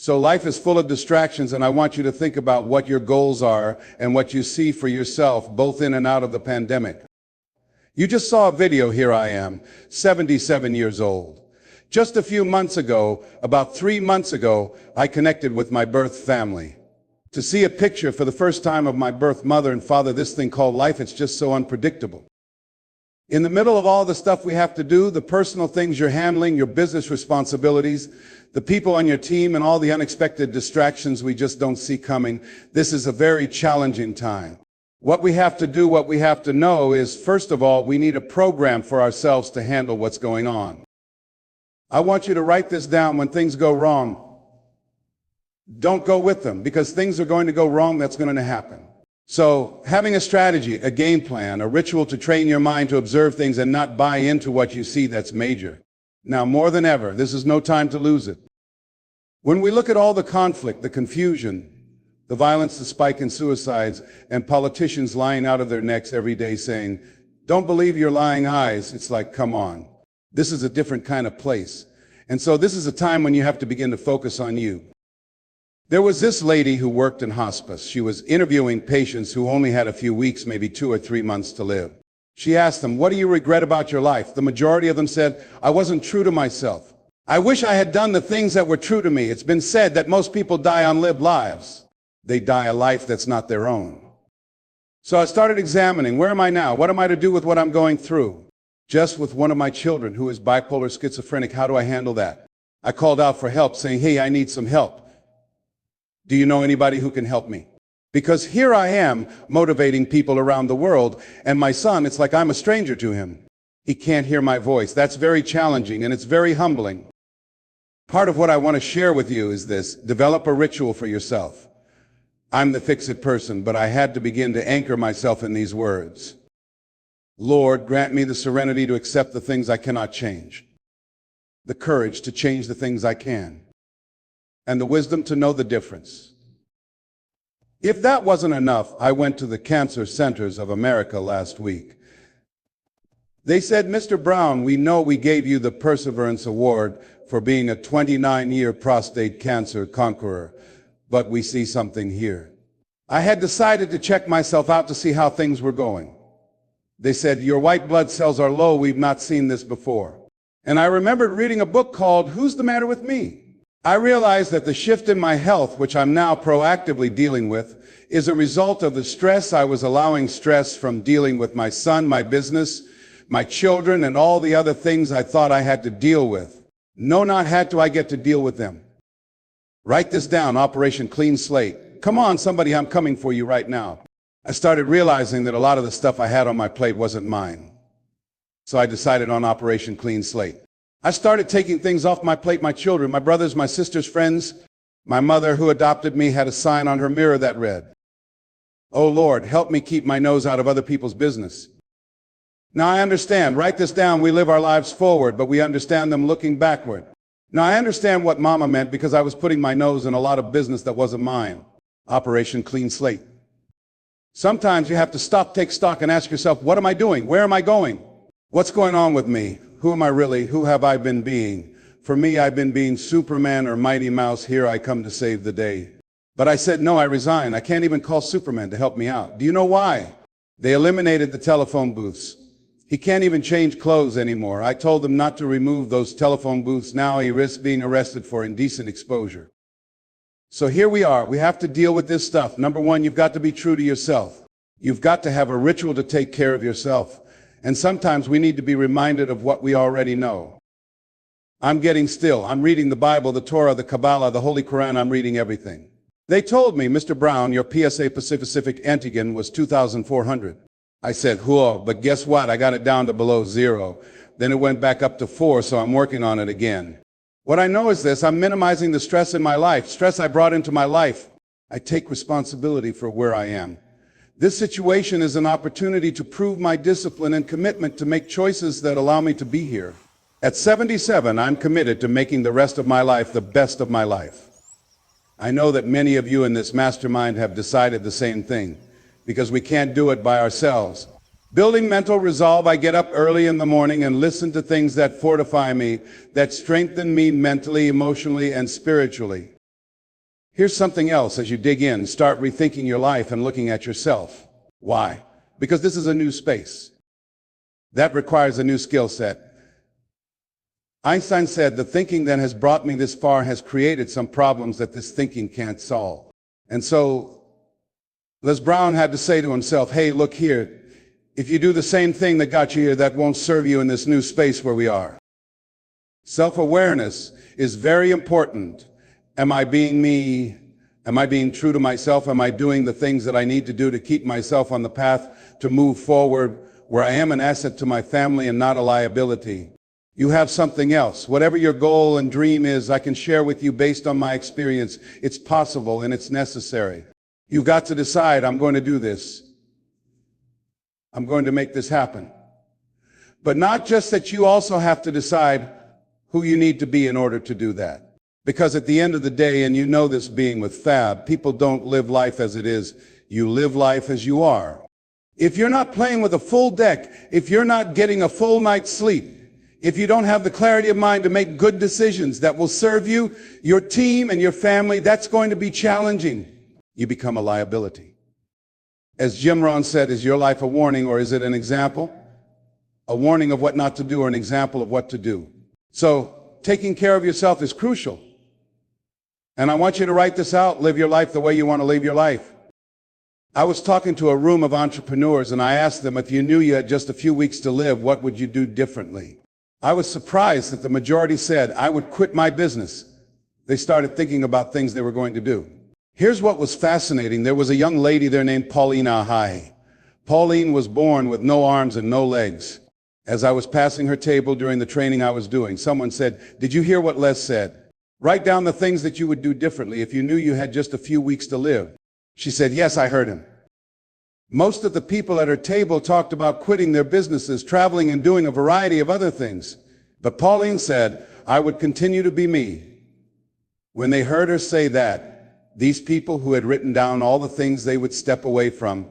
So life is full of distractions, and I want you to think about what your goals are and what you see for yourself, both in and out of the pandemic. You just saw a video. Here I am, 77 years old. Just a few months ago, about 3 months ago, I connected with my birth family. To see a picture for the first time of my birth mother and father, this thing called life, it's just so unpredictable. In the middle of all the stuff we have to do, the personal things you're handling, your business responsibilities, the people on your team, and all the unexpected distractions we just don't see coming, this is a very challenging time. What we have to do, what we have to know is, first of all, we need a program for ourselves to handle what's going on. I want you to write this down. When things go wrong, don't go with them, because things are going to go wrong. That's going to happen. So having a strategy, a game plan, a ritual to train your mind to observe things and not buy into what you see, that's major. Now, more than ever, this is no time to lose it. When we look at all the conflict, the confusion, the violence, the spike in suicides, and politicians lying out of their necks every day saying, "Don't believe your lying eyes," it's like, come on. This is a different kind of place. And so this is a time when you have to begin to focus on you. There was this lady who worked in hospice. She was interviewing patients who only had a few weeks, maybe 2 or 3 months to live. She asked them, "What do you regret about your life?" The majority of them said, "I wasn't true to myself. I wish I had done the things that were true to me." It's been said that most people die unlived lives. They die a life that's not their own. So I started examining, where am I now? What am I to do with what I'm going through? Just with one of my children who is bipolar schizophrenic, how do I handle that? I called out for help, saying, "Hey, I need some help. Do you know anybody who can help me?" Because here I am motivating people around the world, and my son, it's like I'm a stranger to him. He can't hear my voice. That's very challenging, and it's very humbling. Part of what I want to share with you is this: develop a ritual for yourself. I'm the fix-it person, but I had to begin to anchor myself in these words. Lord, grant me the serenity to accept the things I cannot change, the courage to change the things I can, and the wisdom to know the difference. If that wasn't enough, I went to the Cancer Centers of America last week. They said, "Mr. Brown, we know we gave you the Perseverance Award for being a 29-year prostate cancer conqueror, but we see something here." I had decided to check myself out to see how things were going. They said, "Your white blood cells are low. We've not seen this before." And I remembered reading a book called Who's the Matter with Me? I realized that the shift in my health, which I'm now proactively dealing with, is a result of the stress I was allowing. Stress from dealing with my son, my business, my children, and all the other things I thought I had to deal with. No, not had to, I get to deal with them. Write this down, Operation Clean Slate. Come on, somebody, I'm coming for you right now. I started realizing that a lot of the stuff I had on my plate wasn't mine. So I decided on Operation Clean Slate. I started taking things off my plate. My children, my brothers, my sisters, friends. My mother, who adopted me, had a sign on her mirror that read, "Oh Lord, help me keep my nose out of other people's business." Now I understand, write this down, we live our lives forward, but we understand them looking backward. Now I understand what Mama meant, because I was putting my nose in a lot of business that wasn't mine. Operation Clean Slate. Sometimes you have to stop, take stock, and ask yourself, what am I doing? Where am I going? What's going on with me? Who am I really? Who have I been being? For me, I've been being Superman or Mighty Mouse. Here I come to save the day. But I said, no, I resign. I can't even call Superman to help me out. Do you know why? They eliminated the telephone booths. He can't even change clothes anymore. I told them not to remove those telephone booths. Now he risks being arrested for indecent exposure. So here we are. We have to deal with this stuff. Number one, you've got to be true to yourself. You've got to have a ritual to take care of yourself. And sometimes we need to be reminded of what we already know. I'm getting still. I'm reading the Bible, the Torah, the Kabbalah, the Holy Quran. I'm reading everything. They told me, "Mr. Brown, your PSA Pacific antigen was 2,400. I said, whoa, but guess what? I got it down to below 0. Then it went back up to 4, so I'm working on it again. What I know is this: I'm minimizing the stress in my life, stress I brought into my life. I take responsibility for where I am. This situation is an opportunity to prove my discipline and commitment to make choices that allow me to be here. At 77, I'm committed to making the rest of my life the best of my life. I know that many of you in this mastermind have decided the same thing, because we can't do it by ourselves. Building mental resolve, I get up early in the morning and listen to things that fortify me, that strengthen me mentally, emotionally, and spiritually. Here's something else as you dig in. Start rethinking your life and looking at yourself. Why? Because this is a new space. That requires a new skill set. Einstein said, the thinking that has brought me this far has created some problems that this thinking can't solve. And so Les Brown had to say to himself, hey, look here, if you do the same thing that got you here, that won't serve you in this new space where we are. Self-awareness is very important. Am I being me? Am I being true to myself? Am I doing the things that I need to do to keep myself on the path to move forward where I am an asset to my family and not a liability? You have something else. Whatever your goal and dream is, I can share with you based on my experience. It's possible and it's necessary. You've got to decide, I'm going to do this. I'm going to make this happen. But not just that, you also have to decide who you need to be in order to do that. Because at the end of the day, and you know this being with Fab, people don't live life as it is. You live life as you are. If you're not playing with a full deck, if you're not getting a full night's sleep, if you don't have the clarity of mind to make good decisions that will serve you, your team, and your family, that's going to be challenging. You become a liability. As Jim Rohn said, is your life a warning or is it an example? A warning of what not to do or an example of what to do. So taking care of yourself is crucial. And I want you to write this out, live your life the way you want to live your life. I was talking to a room of entrepreneurs and I asked them, if you knew you had just a few weeks to live, what would you do differently? I was surprised that the majority said, I would quit my business. They started thinking about things they were going to do. Here's what was fascinating. There was a young lady there named Pauline Ahai. Pauline was born with no arms and no legs. As I was passing her table during the training I was doing, someone said, did you hear what Les said? Write down the things that you would do differently if you knew you had just a few weeks to live. She said, yes, I heard him. Most of the people at her table talked about quitting their businesses, traveling, and doing a variety of other things. But Pauline said, I would continue to be me. When they heard her say that, these people who had written down all the things they would step away from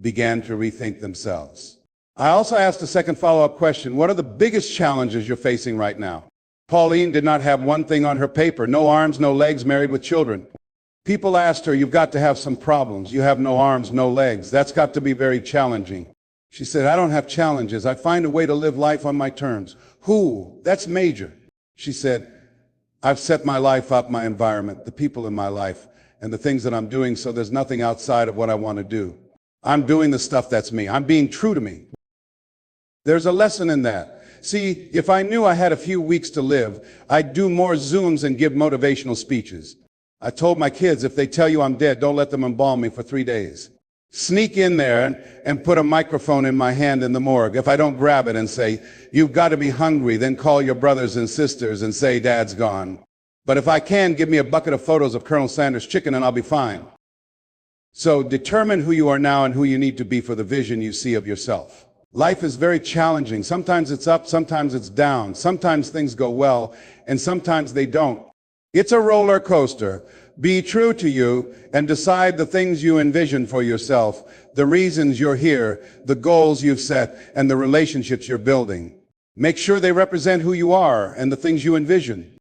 began to rethink themselves. I also asked a second follow-up question. What are the biggest challenges you're facing right now? Pauline did not have one thing on her paper. No arms, no legs, married with children. People asked her, you've got to have some problems. You have no arms, no legs. That's got to be very challenging. She said, I don't have challenges. I find a way to live life on my terms. Who? That's major. She said, I've set my life up, my environment, the people in my life, and the things that I'm doing, so there's nothing outside of what I want to do. I'm doing the stuff that's me. I'm being true to me. There's a lesson in that. See, if I knew I had a few weeks to live, I'd do more Zooms and give motivational speeches. I told my kids, if they tell you I'm dead, don't let them embalm me for 3 days. Sneak in there and put a microphone in my hand in the morgue. If I don't grab it and say, you've got to be hungry, then call your brothers and sisters and say, Dad's gone. But if I can, give me a bucket of photos of Colonel Sanders' chicken and I'll be fine. So determine who you are now and who you need to be for the vision you see of yourself. Life is very challenging. Sometimes it's up, sometimes it's down. Sometimes things go well, and sometimes they don't. It's a roller coaster. Be true to you and decide the things you envision for yourself, the reasons you're here, the goals you've set, and the relationships you're building. Make sure they represent who you are and the things you envision.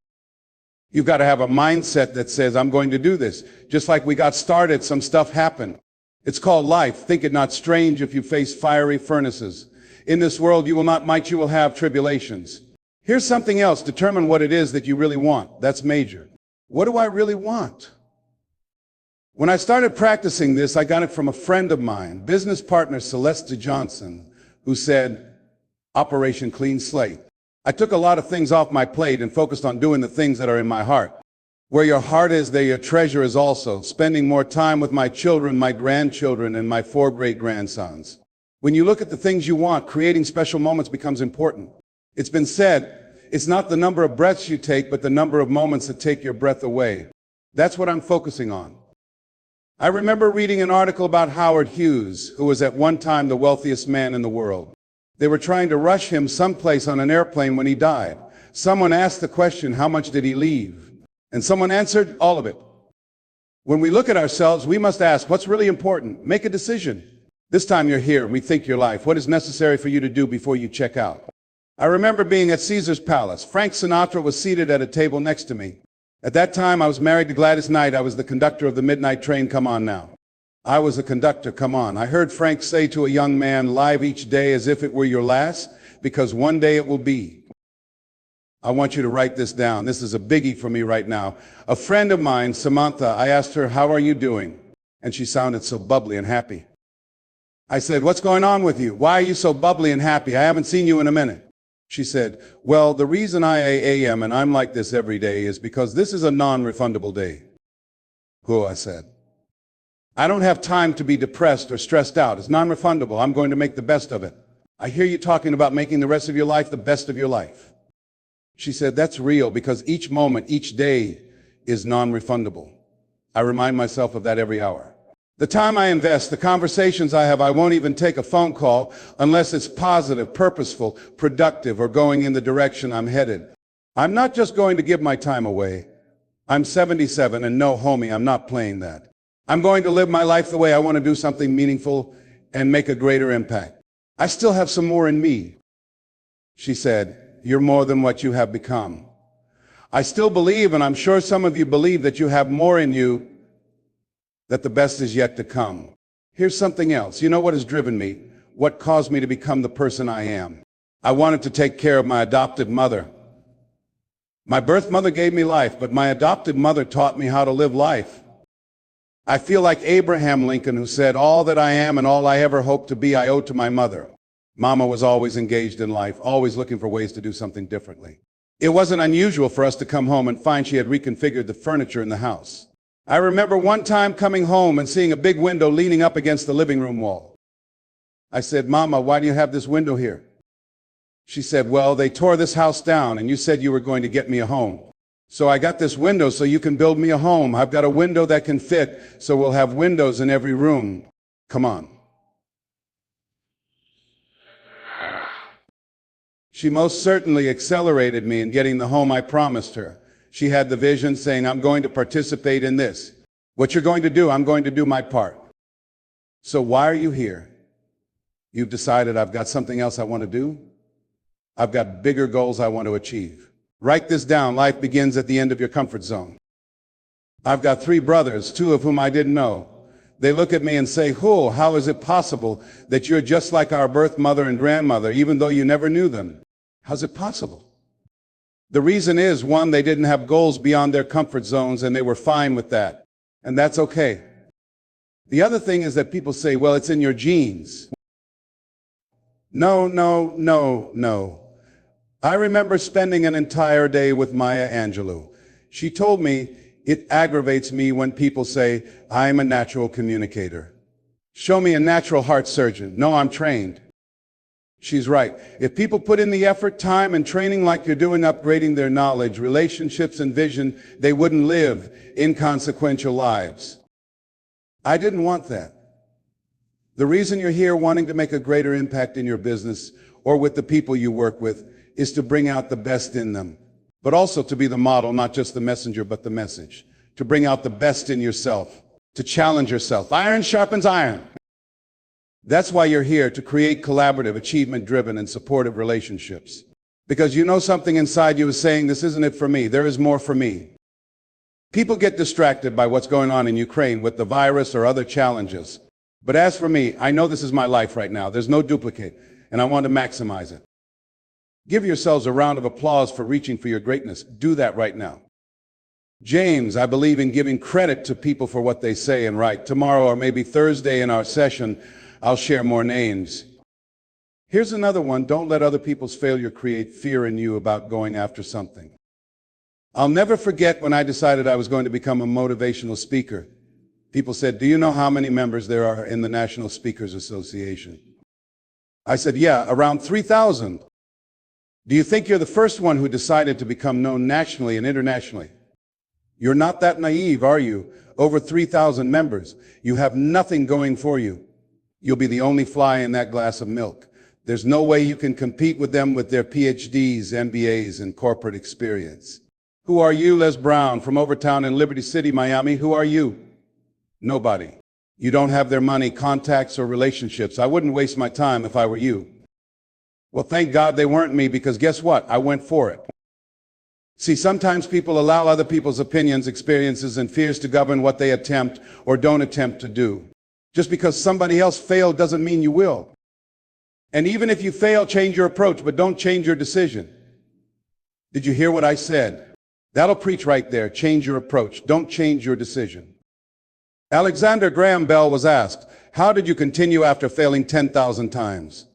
You've got to have a mindset that says, I'm going to do this. Just like we got started, some stuff happened. It's called life. Think it not strange if you face fiery furnaces. In this world you will not might, you will have tribulations. Here's something else. Determine what it is that you really want. That's major. What do I really want? When I started practicing this, I got it from a friend of mine, business partner Celeste Johnson, who said, Operation Clean Slate. I took a lot of things off my plate and focused on doing the things that are in my heart. Where your heart is, there your treasure is also. Spending more time with my children, my grandchildren, and my 4 great-grandsons. When you look at the things you want, creating special moments becomes important. It's been said, it's not the number of breaths you take, but the number of moments that take your breath away. That's what I'm focusing on. I remember reading an article about Howard Hughes, who was at one time the wealthiest man in the world. They were trying to rush him someplace on an airplane when he died. Someone asked the question, how much did he leave? And someone answered, all of it. When we look at ourselves, we must ask, what's really important? Make a decision. This time you're here, rethink your life. What is necessary for you to do before you check out? I remember being at Caesar's Palace. Frank Sinatra was seated at a table next to me. At that time, I was married to Gladys Knight. I was the conductor of the midnight train, Come On Now. I was a conductor, come on. I heard Frank say to a young man, live each day as if it were your last, because one day it will be. I want you to write this down. This is a biggie for me right now. A friend of mine, Samantha, I asked her, how are you doing? And she sounded so bubbly and happy. I said, what's going on with you? Why are you so bubbly and happy? I haven't seen you in a minute. She said, well, the reason I am and I'm like this every day is because this is a non-refundable day. Who? I said. I don't have time to be depressed or stressed out. It's non-refundable. I'm going to make the best of it. I hear you talking about making the rest of your life the best of your life. She said, that's real because each moment, each day is non-refundable. I remind myself of that every hour. The time I invest, the conversations I have, I won't even take a phone call unless it's positive, purposeful, productive, or going in the direction I'm headed. I'm not just going to give my time away. I'm 77 and no, homie, I'm not playing that. I'm going to live my life the way I want to do something meaningful and make a greater impact. I still have some more in me. She said, you're more than what you have become. I still believe, and I'm sure some of you believe, that you have more in you, that the best is yet to come. Here's something else. You know what has driven me? What caused me to become the person I am? I wanted to take care of my adopted mother. My birth mother gave me life, but my adopted mother taught me how to live life. I feel like Abraham Lincoln, who said, all that I am and all I ever hope to be, I owe to my mother. Mama was always engaged in life, always looking for ways to do something differently. It wasn't unusual for us to come home and find she had reconfigured the furniture in the house. I remember one time coming home and seeing a big window leaning up against the living room wall. I said, Mama, why do you have this window here? She said, well, they tore this house down and you said you were going to get me a home. So I got this window so you can build me a home. I've got a window that can fit, so we'll have windows in every room. Come on. She most certainly accelerated me in getting the home I promised her. She had the vision saying, I'm going to participate in this. What you're going to do, I'm going to do my part. So why are you here? You've decided I've got something else I want to do. I've got bigger goals I want to achieve. Write this down. Life begins at the end of your comfort zone. I've got 3 brothers, 2 of whom I didn't know. They look at me and say, how is it possible that you're just like our birth mother and grandmother, even though you never knew them? How's it possible? The reason is, 1, they didn't have goals beyond their comfort zones, and they were fine with that. And that's okay. The other thing is that people say, well, it's in your genes. No. I remember spending an entire day with Maya Angelou. She told me, it aggravates me when people say, I'm a natural communicator. Show me a natural heart surgeon. No, I'm trained. She's right. If people put in the effort, time, and training like you're doing, upgrading their knowledge, relationships, and vision, they wouldn't live inconsequential lives. I didn't want that. The reason you're here wanting to make a greater impact in your business or with the people you work with is to bring out the best in them, but also to be the model, not just the messenger, but the message, to bring out the best in yourself, to challenge yourself. Iron sharpens iron. That's why you're here, to create collaborative, achievement-driven, and supportive relationships. Because you know something inside you is saying, this isn't it for me, there is more for me. People get distracted by what's going on in Ukraine with the virus or other challenges. But as for me, I know this is my life right now. There's no duplicate, and I want to maximize it. Give yourselves a round of applause for reaching for your greatness. Do that right now. James, I believe in giving credit to people for what they say and write. Tomorrow or maybe Thursday in our session, I'll share more names. Here's another one. Don't let other people's failure create fear in you about going after something. I'll never forget when I decided I was going to become a motivational speaker. People said, do you know how many members there are in the National Speakers Association? I said, yeah, around 3,000. Do you think you're the first one who decided to become known nationally and internationally? You're not that naive, are you? Over 3,000 members. You have nothing going for you. You'll be the only fly in that glass of milk. There's no way you can compete with them with their PhDs, MBAs, and corporate experience. Who are you, Les Brown, from Overtown in Liberty City, Miami? Who are you? Nobody. You don't have their money, contacts, or relationships. I wouldn't waste my time if I were you. Well, thank God they weren't me, because guess what? I went for it. See, sometimes people allow other people's opinions, experiences, and fears to govern what they attempt or don't attempt to do. Just because somebody else failed doesn't mean you will. And even if you fail, change your approach, but don't change your decision. Did you hear what I said? That'll preach right there. Change your approach. Don't change your decision. Alexander Graham Bell was asked, how did you continue after failing 10,000 times?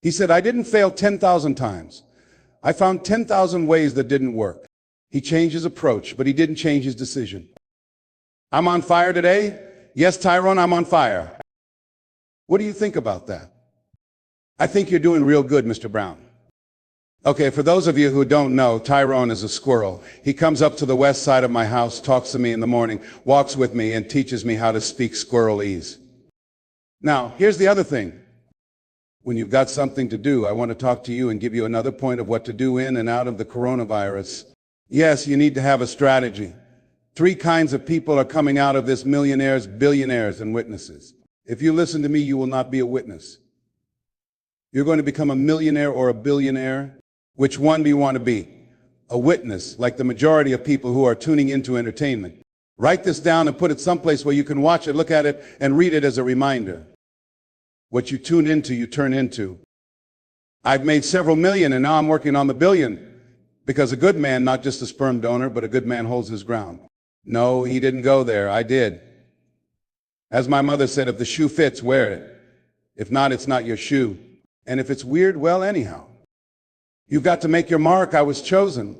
He said, I didn't fail 10,000 times. I found 10,000 ways that didn't work. He changed his approach, but he didn't change his decision. I'm on fire today? Yes, Tyrone, I'm on fire. What do you think about that? I think you're doing real good, Mr. Brown. Okay, for those of you who don't know, Tyrone is a squirrel. He comes up to the west side of my house, talks to me in the morning, walks with me, and teaches me how to speak squirrelese. Now, here's the other thing. When you've got something to do, I want to talk to you and give you another point of what to do in and out of the coronavirus. Yes, you need to have a strategy. 3 kinds of people are coming out of this: millionaires, billionaires, and witnesses. If you listen to me, you will not be a witness. You're going to become a millionaire or a billionaire. Which one do you want to be? A witness, like the majority of people who are tuning into entertainment. Write this down and put it someplace where you can watch it, look at it, and read it as a reminder. What you tune into, you turn into. I've made several million, and now I'm working on the billion. Because a good man, not just a sperm donor, but a good man holds his ground. No, he didn't go there. I did. As my mother said, if the shoe fits, wear it. If not, it's not your shoe. And if it's weird, well, anyhow. You've got to make your mark. I was chosen.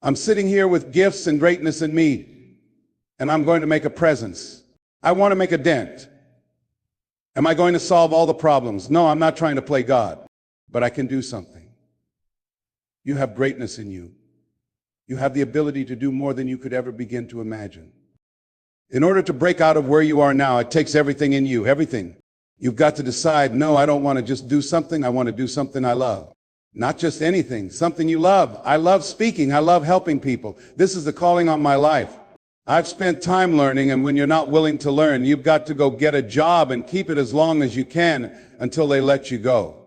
I'm sitting here with gifts and greatness in me, and I'm going to make a presence. I want to make a dent. Am I going to solve all the problems? No, I'm not trying to play God, but I can do something. You have greatness in you. You have the ability to do more than you could ever begin to imagine. In order to break out of where you are now, it takes everything in you, everything. You've got to decide, no, I don't want to just do something. I want to do something I love. Not just anything, something you love. I love speaking. I love helping people. This is the calling on my life. I've spent time learning, and when you're not willing to learn, you've got to go get a job and keep it as long as you can until they let you go.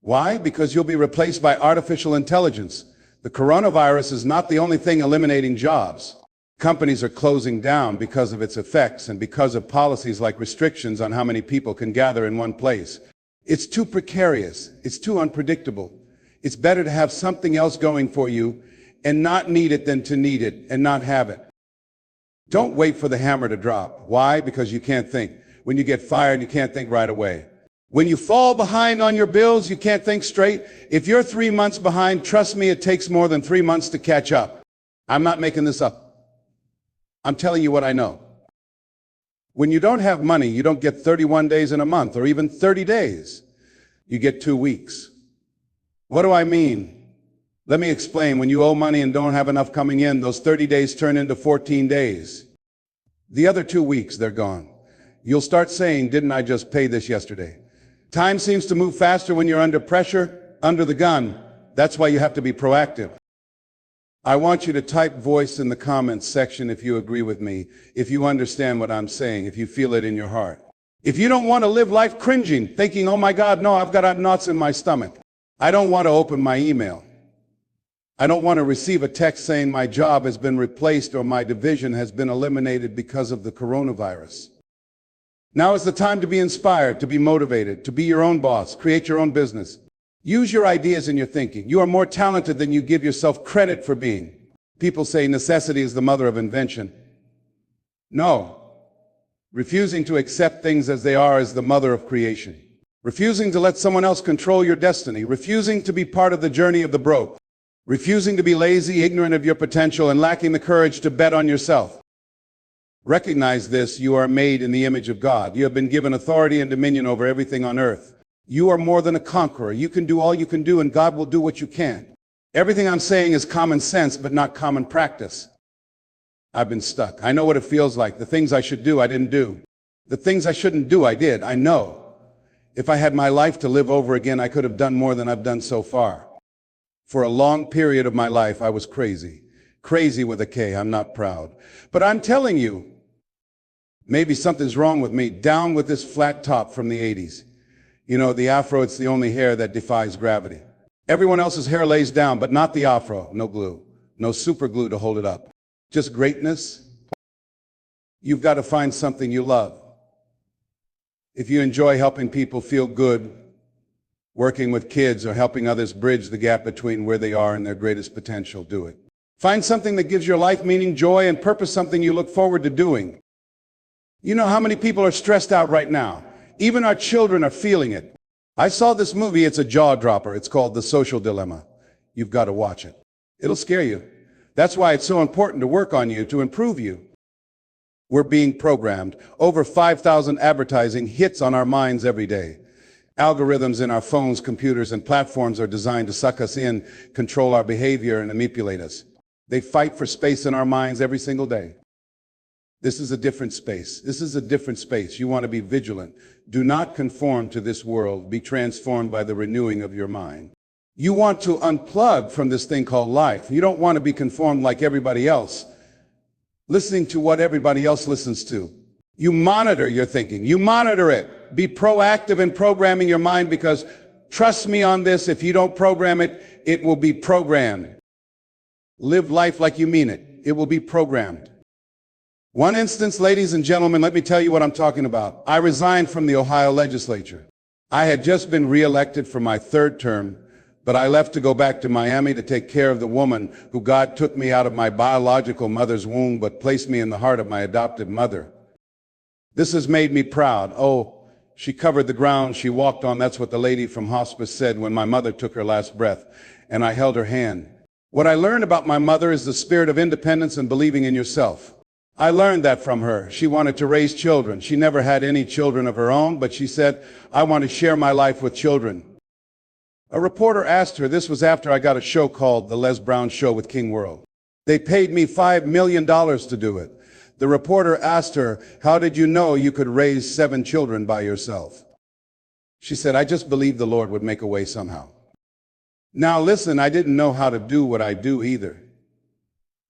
Why? Because you'll be replaced by artificial intelligence. The coronavirus is not the only thing eliminating jobs. Companies are closing down because of its effects and because of policies like restrictions on how many people can gather in one place. It's too precarious. It's too unpredictable. It's better to have something else going for you and not need it than to need it and not have it. Don't wait for the hammer to drop. Why? Because you can't think. When you get fired, you can't think right away. When you fall behind on your bills, you can't think straight. If you're 3 months behind, trust me, it takes more than 3 months to catch up. I'm not making this up. I'm telling you what I know. When you don't have money, you don't get 31 days in a month or even 30 days. You get 2 weeks. What do I mean? Let me explain. When you owe money and don't have enough coming in, those 30 days turn into 14 days. The other 2 weeks, they're gone. You'll start saying, didn't I just pay this yesterday? Time seems to move faster when you're under pressure, under the gun. That's why you have to be proactive. I want you to type voice in the comments section if you agree with me, if you understand what I'm saying, if you feel it in your heart. If you don't want to live life cringing, thinking, oh my God, no, I've got knots in my stomach. I don't want to open my email. I don't want to receive a text saying my job has been replaced or my division has been eliminated because of the coronavirus. Now is the time to be inspired, to be motivated, to be your own boss, create your own business. Use your ideas in your thinking. You are more talented than you give yourself credit for being. People say necessity is the mother of invention. No. Refusing to accept things as they are is the mother of creation. Refusing to let someone else control your destiny. Refusing to be part of the journey of the broke. Refusing to be lazy, ignorant of your potential, and lacking the courage to bet on yourself. Recognize this, you are made in the image of God. You have been given authority and dominion over everything on earth. You are more than a conqueror. You can do all you can do, and God will do what you can. Everything I'm saying is common sense, but not common practice. I've been stuck. I know what it feels like. The things I should do, I didn't do. The things I shouldn't do, I did. I know. If I had my life to live over again, I could have done more than I've done so far. For a long period of my life, I was crazy. Crazy with a K. I'm not proud. But I'm telling you, maybe something's wrong with me. Down with this flat top from the 80s. You know, the afro, it's the only hair that defies gravity. Everyone else's hair lays down, but not the afro. No glue, no super glue to hold it up. Just greatness. You've got to find something you love. If you enjoy helping people feel good, working with kids, or helping others bridge the gap between where they are and their greatest potential, do it. Find something that gives your life meaning, joy, and purpose, something you look forward to doing. You know how many people are stressed out right now? Even our children are feeling it. I saw this movie, it's a jaw dropper. It's called The Social Dilemma. You've got to watch it. It'll scare you. That's why it's so important to work on you, to improve you. We're being programmed. Over 5,000 advertising hits on our minds every day. Algorithms in our phones, computers, and platforms are designed to suck us in, control our behavior, and manipulate us. They fight for space in our minds every single day. This is a different space. This is a different space. You want to be vigilant. Do not conform to this world. Be transformed by the renewing of your mind. You want to unplug from this thing called life. You don't want to be conformed like everybody else, listening to what everybody else listens to. You monitor your thinking. You monitor it. Be proactive in programming your mind, because trust me on this, if you don't program it, it will be programmed. Live life like you mean it. It will be programmed. One instance, ladies and gentlemen, let me tell you what I'm talking about. I resigned from the Ohio legislature. I had just been reelected for my third term, but I left to go back to Miami to take care of the woman who God took me out of my biological mother's womb, but placed me in the heart of my adopted mother. This has made me proud. Oh, she covered the ground she walked on. That's what the lady from hospice said when my mother took her last breath, and I held her hand. What I learned about my mother is the spirit of independence and believing in yourself. I learned that from her. She wanted to raise children. She never had any children of her own, but she said, I want to share my life with children. A reporter asked her, this was after I got a show called The Les Brown Show with King World. They paid me $5 million to do it. The reporter asked her, how did you know you could raise 7 children by yourself? She said, I just believed the Lord would make a way somehow. Now listen, I didn't know how to do what I do either.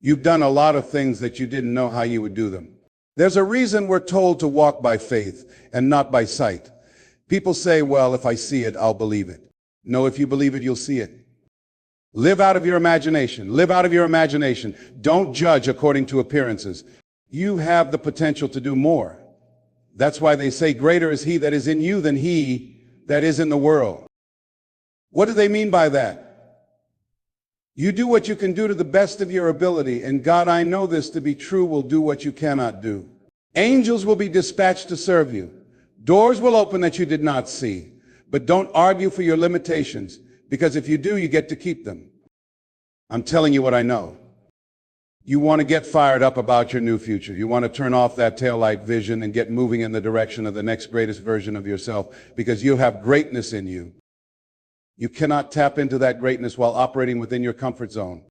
You've done a lot of things that you didn't know how you would do them. There's a reason we're told to walk by faith and not by sight. People say, well, if I see it, I'll believe it. No, if you believe it, you'll see it. Live out of your imagination. Live out of your imagination. Don't judge according to appearances. You have the potential to do more. That's why they say greater is he that is in you than he that is in the world. What do they mean by that? You do what you can do to the best of your ability, and God, I know this to be true, will do what you cannot do. Angels will be dispatched to serve you. Doors will open that you did not see. But don't argue for your limitations, because if you do, you get to keep them. I'm telling you what I know. You want to get fired up about your new future. You want to turn off that taillight vision and get moving in the direction of the next greatest version of yourself, because you have greatness in you. You cannot tap into that greatness while operating within your comfort zone.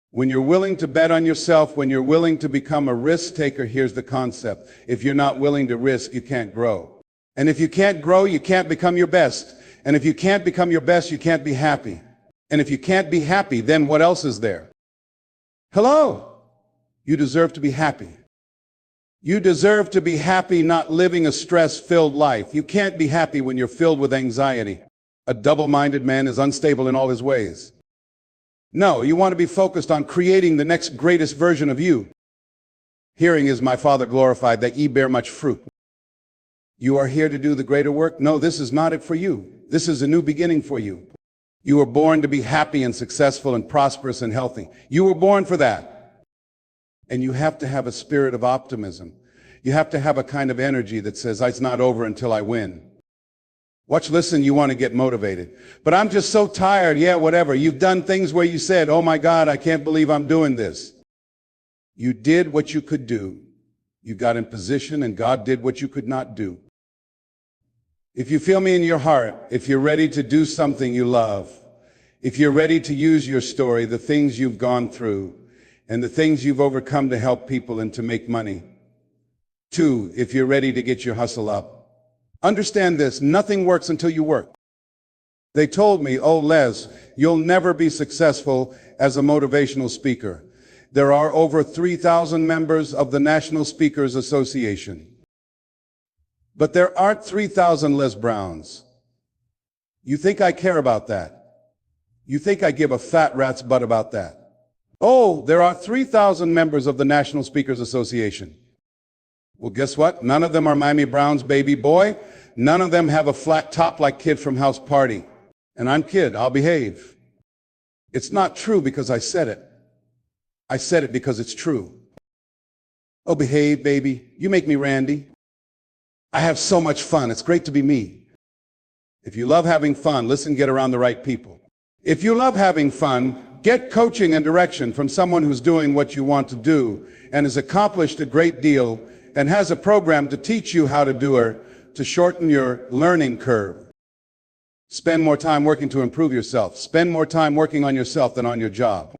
When you're willing to bet on yourself, when you're willing to become a risk taker, here's the concept. If you're not willing to risk, you can't grow. And if you can't grow, you can't become your best. And if you can't become your best, you can't be happy. And if you can't be happy, then what else is there? Hello? You deserve to be happy. You deserve to be happy, not living a stress-filled life. You can't be happy when you're filled with anxiety. A double-minded man is unstable in all his ways. No, you want to be focused on creating the next greatest version of you. Hearing is my Father glorified, that ye bear much fruit. You are here to do the greater work? No, this is not it for you. This is a new beginning for you. You were born to be happy and successful and prosperous and healthy. You were born for that. And you have to have a spirit of optimism. You have to have a kind of energy that says, it's not over until I win. Watch, listen, you want to get motivated. But I'm just so tired. Yeah, whatever. You've done things where you said, oh my God, I can't believe I'm doing this. You did what you could do. You got in position, and God did what you could not do. If you feel me in your heart, if you're ready to do something you love, if you're ready to use your story, the things you've gone through, and the things you've overcome to help people and to make money. 2, if you're ready to get your hustle up. Understand this, nothing works until you work. They told me, oh Les, you'll never be successful as a motivational speaker. There are over 3,000 members of the National Speakers Association. But there aren't 3,000 Les Browns. You think I care about that? You think I give a fat rat's butt about that? Oh, there are 3,000 members of the National Speakers Association. Well, guess what? None of them are Mamie Brown's baby boy. None of them have a flat top like Kid from House Party. And I'm Kid, I'll behave. It's not true because I said it. I said it because it's true. Oh, behave, baby. You make me Randy. I have so much fun. It's great to be me. If you love having fun, listen, get around the right people. If you love having fun, get coaching and direction from someone who's doing what you want to do and has accomplished a great deal and has a program to teach you how to do it, to shorten your learning curve. Spend more time working to improve yourself. Spend more time working on yourself than on your job.